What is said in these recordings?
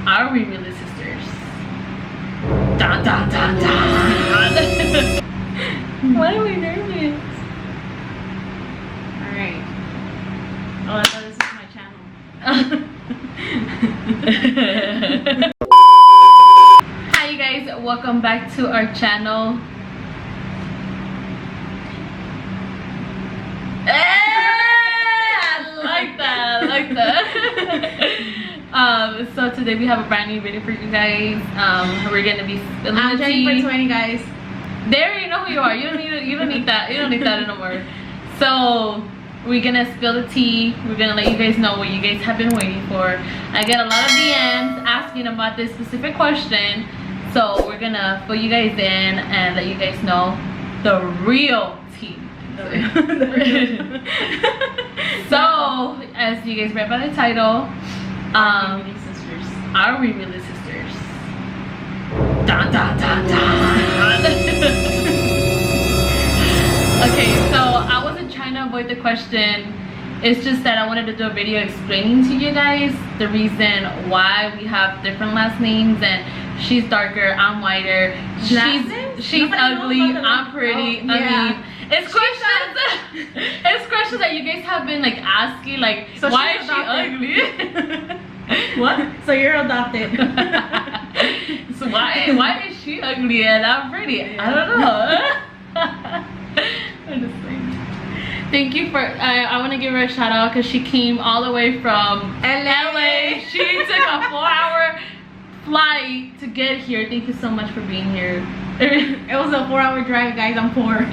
Are we really sisters? Dun, dun, dun, dun. Why are we nervous? Alright. Oh, I thought this was my channel. Hi you guys, welcome back to our channel. I like that. So today we have a brand new video for you guys. We're gonna be spilling I'm the Jenny tea. for 20, guys. They already know who you are. You don't need that anymore. So we're gonna spill the tea. We're gonna let you guys know what you guys have been waiting for. I get a lot of DMs asking about this specific question, so we're gonna fill you guys in and let you guys know the real tea. So as you guys read by the title, Are we really sisters? are we really sisters? Dun, dun, dun, dun. Okay, so I wasn't trying to avoid the question. It's just that I wanted to do a video explaining to you guys the reason why we have different last names, and she's darker, I'm whiter, she's ugly, I'm pretty. Oh, yeah. I mean, it's questions that you guys have been like asking, like, So why she's is she ugly? What? So you're adopted. So why is she ugly and I'm pretty? I don't know. I'm just saying. Thank you for I want to give her a shout out because she came all the way from LA. She took a 4-hour flight to get here. Thank you so much for being here. It was a 4-hour drive, guys. I'm poor.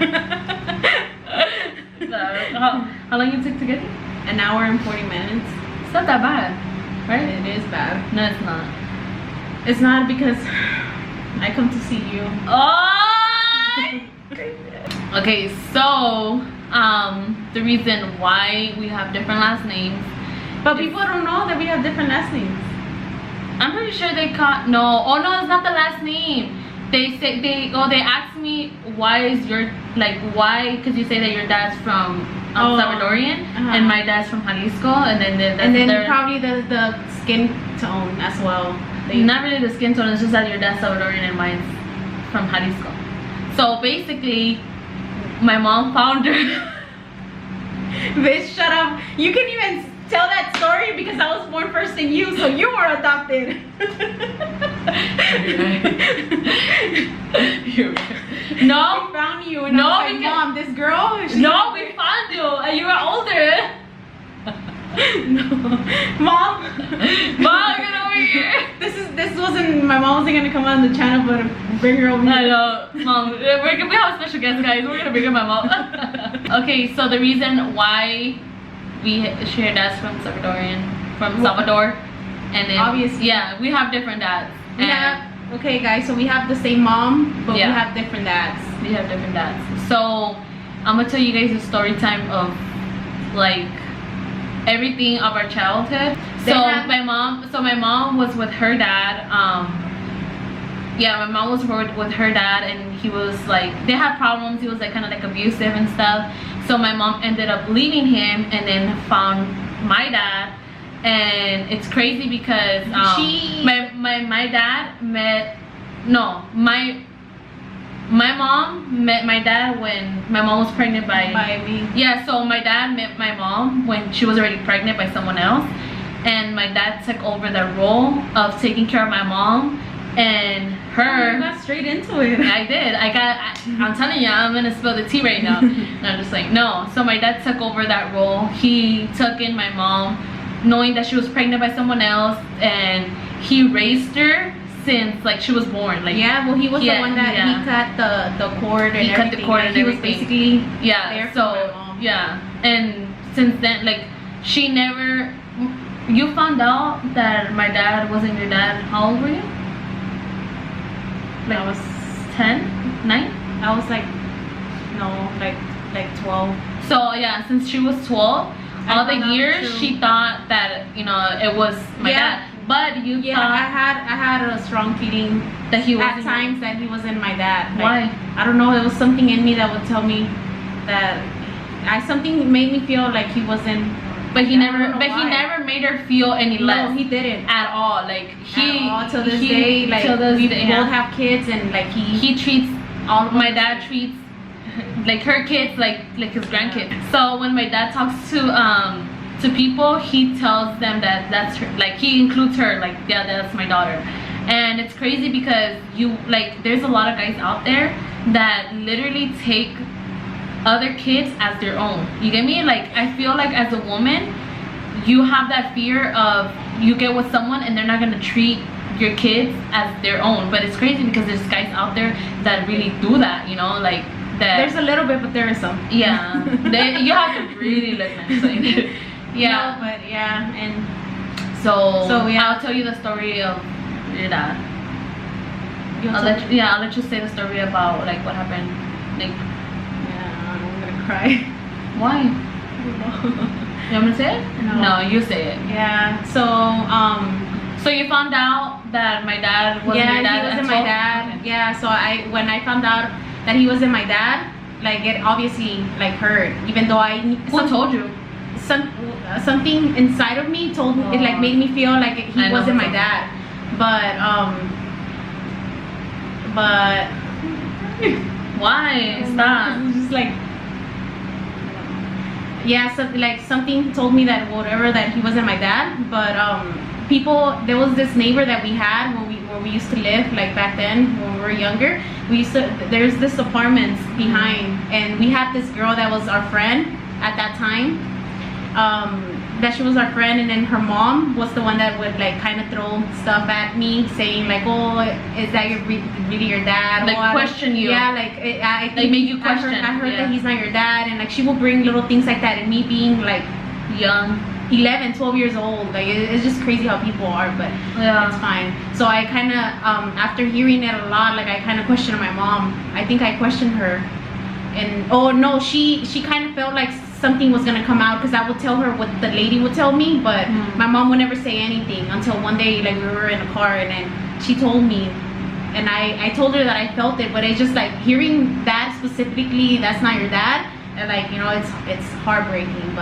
How long you took to get here? An hour and 40 minutes. It's not that bad, right? It is bad. No, it's not. It's not because I come to see you. Oh! Okay, so the reason why we have different last names, But people don't know that we have different last names. I'm pretty sure they caught it's not the last name. They say they asked me why is your why, because you say that your dad's from Salvadorian and my dad's from Jalisco, and then probably the skin tone as well. Not really the skin tone, it's just that your dad's Salvadorian and mine's from Jalisco. So basically my mom found her. Bitch, shut up. You can even tell that story because I was born first than you, so you were adopted. No, we found you and no, I was like, Mom, this girl. No, we found you and you were older. No. Mom, get over here. This wasn't, my mom wasn't gonna come on the channel, but bring her over here. I know, Mom. We have a special guest, guys. We're gonna bring her my mom. Okay, so the reason why we share dads from Salvador, and then obviously, yeah, we have different dads. Okay, guys, so we have the same mom, but we have different dads. We have different dads. So I'm gonna tell you guys a story time of like everything of our childhood. My mom was with her dad. My mom was with her dad, and he was like, they had problems. He was like kind of like abusive and stuff. So my mom ended up leaving him and then found my dad. And it's crazy because my dad met my mom met my dad when my mom was pregnant by me. Yeah, so my dad met my mom when she was already pregnant by someone else, and my dad took over the role of taking care of my mom and her. You got straight into it. I did. I'm telling you, I'm gonna spill the tea right now. And I'm just like, no. So my dad took over that role. He took in my mom, knowing that she was pregnant by someone else, and he raised her since like she was born. Like, yeah, well, he was the one that he cut the cord and everything. Cut the cord and everything. He was basically there for my mom. Yeah, and since then, like, she never. You found out that my dad wasn't your dad. How old were you? Like, I was 10, 9. I was like 12. So yeah, since she was 12, all the years she thought that it was my dad. But you thought I had a strong feeling that he was at times that he wasn't my dad. Like, why? I don't know. It was something in me that would tell me that something made me feel like he wasn't But he I don't know he why. never made her feel any less. No, he didn't. At all. Like he At all, till this day, like till this we day, both have kids, and like he treats all of my us- dad treats like her kids like his grandkids. So when my dad talks to people, he tells them that that's her, like he includes her, like, yeah, that's my daughter. And it's crazy because you like there's a lot of guys out there that literally take other kids as their own. You get me? Like, I feel like as a woman, you have that fear of you get with someone and they're not gonna treat your kids as their own. But it's crazy because there's guys out there that really do that, you know, like that. There's a little bit, but there is some. Yeah, you have to really look nice. Like, yeah, No, but yeah, and so yeah. I'll tell you the story of your dad. you'll I'll tell let me. I'll let you say the story about like what happened. Like, Yeah, I'm gonna cry. why? You want me to say it? No. you say it. Yeah. So So you found out that my dad wasn't yeah, your dad. he wasn't until- my dad. Yeah. So when I found out that he wasn't my dad, like it obviously like hurt. Even though Who told you? something inside of me told it like made me feel like he I know wasn't my who told dad. But Why? Stop. It was just like, yeah, so like something told me that whatever, that he wasn't my dad. But there was this neighbor that we had where we used to live, like back then when we were younger. There's this apartments behind, and we had this girl that was our friend at that time. That she was our friend, and then her mom was the one that would like kind of throw stuff at me, saying like, "Oh, is that really your dad?" Like, oh, question you. Yeah, like I Like, make you I question, heard yeah. that he's not your dad, and like she will bring little things like that, and me being like Young. 11, 12 years old, like it's just crazy how people are, but Yeah. it's fine. So I kind of after hearing it a lot, like I kind of questioned my mom. I think I questioned her, and oh no, she kind of felt like something was gonna come out, because I would tell her what the lady would tell me, but my mom would never say anything until one day, like we were in a car, and then she told me, and I told her that I felt it, but it's just like hearing that specifically, that's not your dad, and like, you know, it's heartbreaking.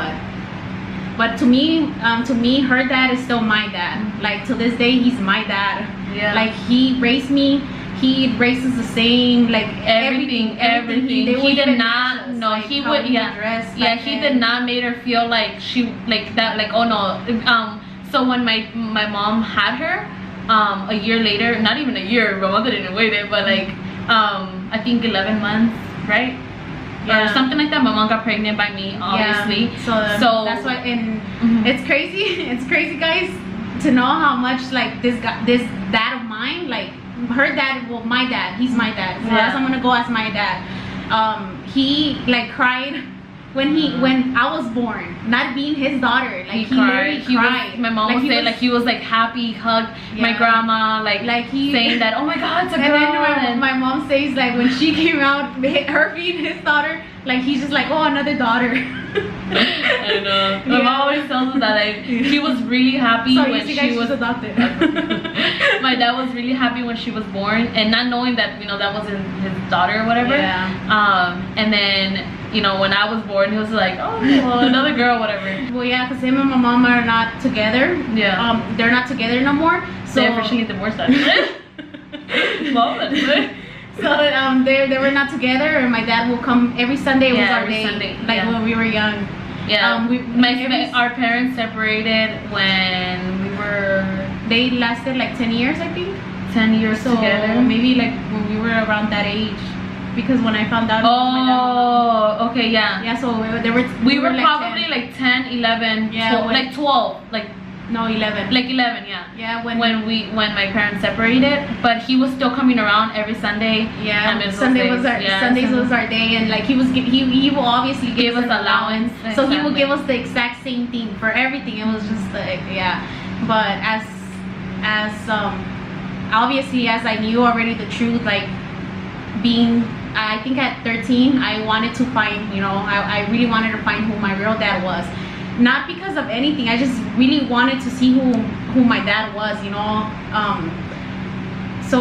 But to me, her dad is still my dad. Like to this day, he's my dad. Yeah. Like he raised me. He raises the same, like Everything. They He would did even not. match us, No, like, he how would. we Yeah. dress Yeah. back He then. did not make her feel like she like that. Like, oh no. So when my mom had her, a year later, not even a year, my mother didn't wait it, but like I think 11 months, right? Yeah. Or something like that. My mom got pregnant by me, obviously. Yeah. So that's why, and it's crazy. It's crazy, guys, to know how much like this dad of mine, like her dad, well, my dad, he's my dad. So that's I'm gonna go as my dad. He like cried when I was born, not being his daughter. Like he literally cried. My mom would say like he was like happy, hugged my grandma, like he saying that, oh my God, it's a girl. And then my mom says like when she came out, her being his daughter, like he's just like, oh, another daughter. I know. My mom always tells us that like he was really happy when she was adopted. My dad was really happy when she was born, and not knowing that, you know, that wasn't his daughter or whatever. Yeah. And then, you know, when I was born, he was like, oh, well, another girl, whatever. Well, yeah, because him and my mom are not together. Yeah. They're not together no more. So They officially divorced us. Mom, that's it. So they were not together, and my dad will come every Sunday. It was our every day, Sunday, like when we were young. Yeah. Every- Our parents separated when we were They lasted like 10 years, I think. 10 years So together. maybe like when we were around that age, because when I found out, my dad Oh, okay, yeah. yeah. So We were like probably 10. like 10, 11, Yeah, 12, when- like 12, like No, 11. 11, yeah. Yeah, when When my parents separated, but he was still coming around every Sunday. yeah, and Sundays Sundays was our day, and like he will obviously Give us an allowance, so he will exactly. give us the exact same thing for everything. It was just like, yeah, but as obviously as I knew already the truth, like being, I think at 13 I wanted to find, you know, I really wanted to find who my real dad was. Not because of anything, I just really wanted to see who my dad was, you know. So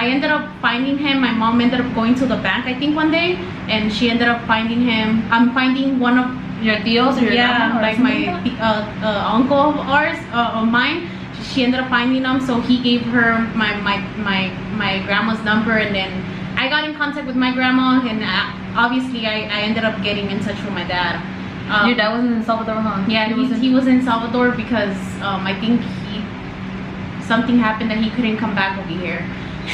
I ended up finding him. My mom ended up going to the bank, I think, one day, and she ended up finding him. I'm finding one of your tios or your grandma or like something my like that? uncle of ours, of mine. She ended up finding them, so he gave her my grandma's number, and then I got in contact with my grandma, and obviously I ended up getting in touch with my dad. Your dad was in El Salvador, huh? Yeah, he was in Salvador because I think something happened that he couldn't come back over here.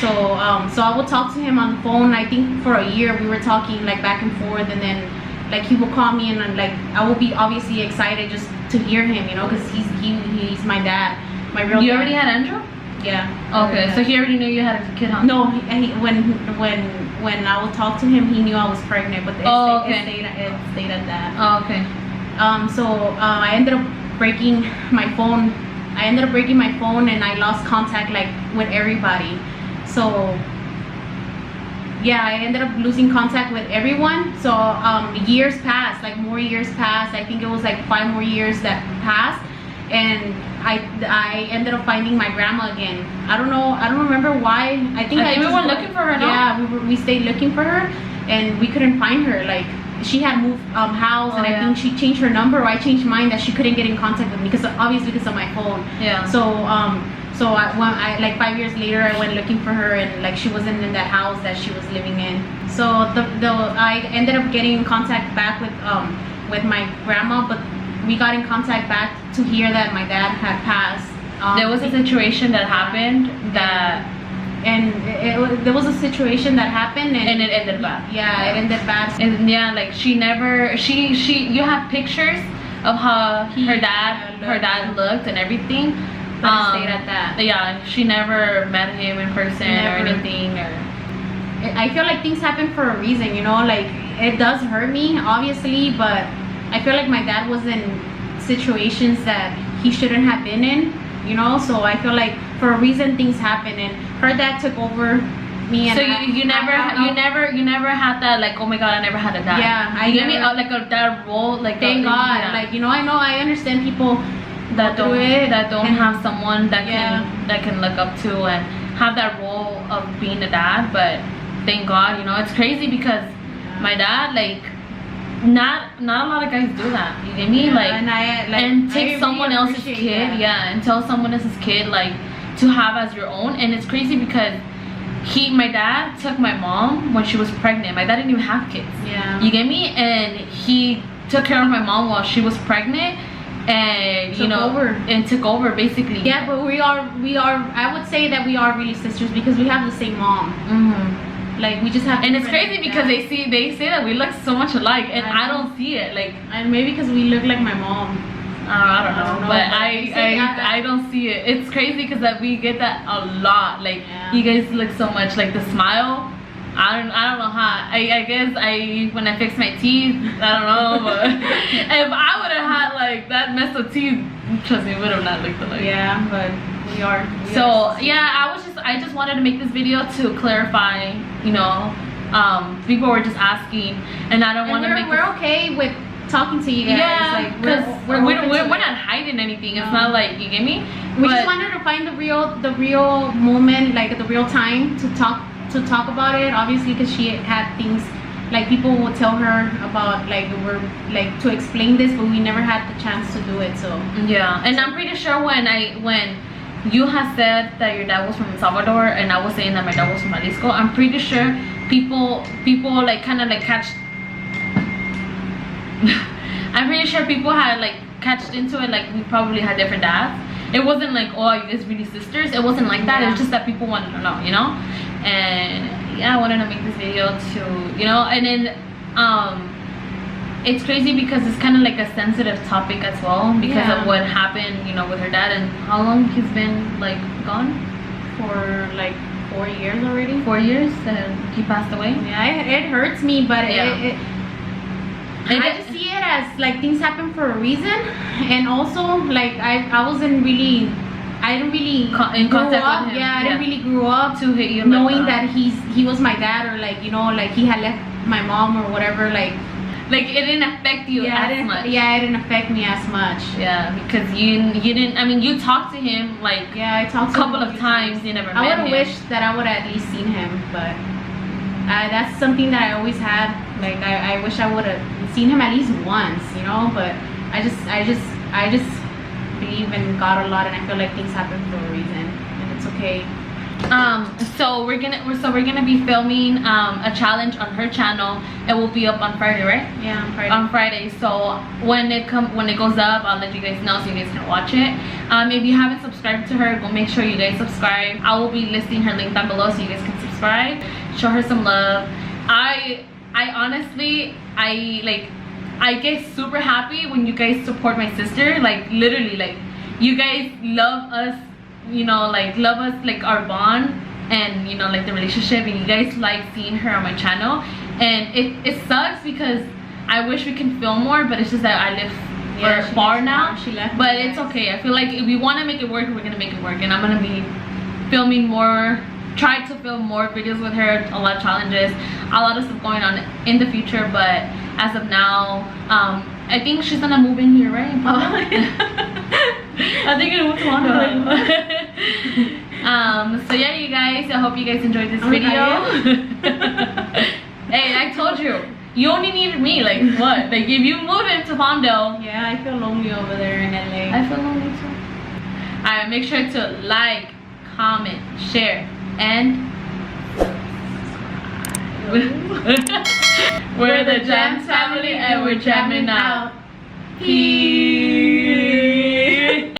So so I would talk to him on the phone. I think for a year we were talking like back and forth, and then like he would call me, and like I would be obviously excited just to hear him, you know, because he's my dad, my real. You dad. already had Andrew? Yeah. Okay, so he already knew you had a kid, huh? No, when I would talk to him, he knew I was pregnant, but it stayed at that. Oh, okay. So I ended up breaking my phone. And I lost contact like with everybody. So yeah, I ended up losing contact with everyone. So years passed, like more years passed. I think it was like 5 more years that passed, and I ended up finding my grandma again. I don't remember why. I think we were looking for her, no? Yeah, we stayed looking for her, and we couldn't find her. Like she had moved house, and I think she changed her number, or I changed mine, that she couldn't get in contact with me because obviously because of my phone. Yeah. So when I like 5 years later, I went looking for her, and like she wasn't in that house that she was living in. So I ended up getting in contact back with my grandma, but we got in contact back to hear that my dad had passed. There was a situation that happened that. And there was a situation that happened, and it ended bad. Yeah, it ended bad. And yeah, like she you have pictures of how her dad looked and everything. But it stayed at that. Yeah, she never met him in person or anything. I feel like things happen for a reason, you know. Like it does hurt me, obviously, but I feel like my dad was in situations that he shouldn't have been in, you know. So I feel like for a reason things happen, and her dad took over me. And so you never had that, like, oh my god, I never had a dad. Yeah, you gave me like a dad role, like thank God. Yeah. Like, you know, I understand people that don't have someone that can look up to and have that role of being a dad. But thank God, you know, it's crazy because my dad, like, not a lot of guys do that. You get me? Yeah, and take someone else's kid, and tell someone else's kid like to have as your own. And it's crazy because my dad took my mom when she was pregnant. My dad didn't even have kids. Yeah. You get me? And he took care of my mom while she was pregnant, and took over basically. Yeah, but we are I would say that we are really sisters because we have the same mom. Mm-hmm. Like we just have. And it's crazy because they say that we look so much alike, and I don't see it. Like, and maybe because we look like my mom. I don't know, but I don't see it. It's crazy because that we get that a lot. Like, you guys look so much like the smile. I don't know how. I guess when I fix my teeth, I don't know, but if I would have had like that mess of teeth, trust me, we would have not looked alike. Yeah, but we are. I just wanted to make this video to clarify, you know, people were just asking, and I don't want to make. We're okay with talking to you guys. Yeah, because we're not hiding anything. It's not like, you get me. We just wanted to find the real moment, like the real time to talk about it. Obviously, because she had things like people would tell her about, like, we're like to explain this, but we never had the chance to do it. So yeah, and I'm pretty sure when you had said that your dad was from El Salvador and I was saying that my dad was from Jalisco, I'm pretty sure people like kind of like catch. I'm pretty sure people had like catched into it, like we probably had different dads. It wasn't like, oh, you guys really sisters. It wasn't like that. It was just that people wanted to know, you know. And yeah, I wanted to make this video to, you know. And then it's crazy because it's kind of like a sensitive topic as well because of what happened, you know, with her dad. And how long he's been like gone? For like 4 years already. 4 years that he passed away. Yeah, it hurts me, but I just see it as like things happen for a reason, and also like I didn't really in contact with him. Yeah, I didn't really grow up to hit you knowing that he was my dad, or like, you know, like he had left my mom or whatever. Like it didn't affect you as much. Yeah, it didn't affect me as much. Yeah, because you didn't. I mean, you talked to him like I talked a couple of times. You never met him. I would have wished that I would have at least seen him, but that's something that I always had. Like I wish I would have seen him at least once, you know. But I just believe in God a lot, and I feel like things happen for a reason, and it's okay. So we're gonna be filming a challenge on her channel. It will be up on Friday, right? Yeah, on Friday. On Friday. So when it goes up, I'll let you guys know so you guys can watch it. If you haven't subscribed to her, go make sure you guys subscribe. I will be listing her link down below so you guys can subscribe. Show her some love. I honestly, I get super happy when you guys support my sister. Like literally, like you guys love us, you know, like love us, like our bond, and you know, like the relationship, and you guys like seeing her on my channel. And it sucks because I wish we can film more, but it's just that I live far now. She left, but it's okay. I feel like if we want to make it work, we're gonna make it work, and I'm gonna be filming more, try to film more videos with her, a lot of challenges, a lot of stuff going on in the future. But as of now, I think she's gonna move in here, right? I think it was Wanda. So yeah, you guys, I hope you guys enjoyed this video. Hey, I told you, you only needed me. Like what? Like if you move into Palmdale. Yeah, I feel lonely over there in LA. I feel lonely too. Alright, make sure to like, comment, share, and we're the JAMS family, and we're jamming out. Peace.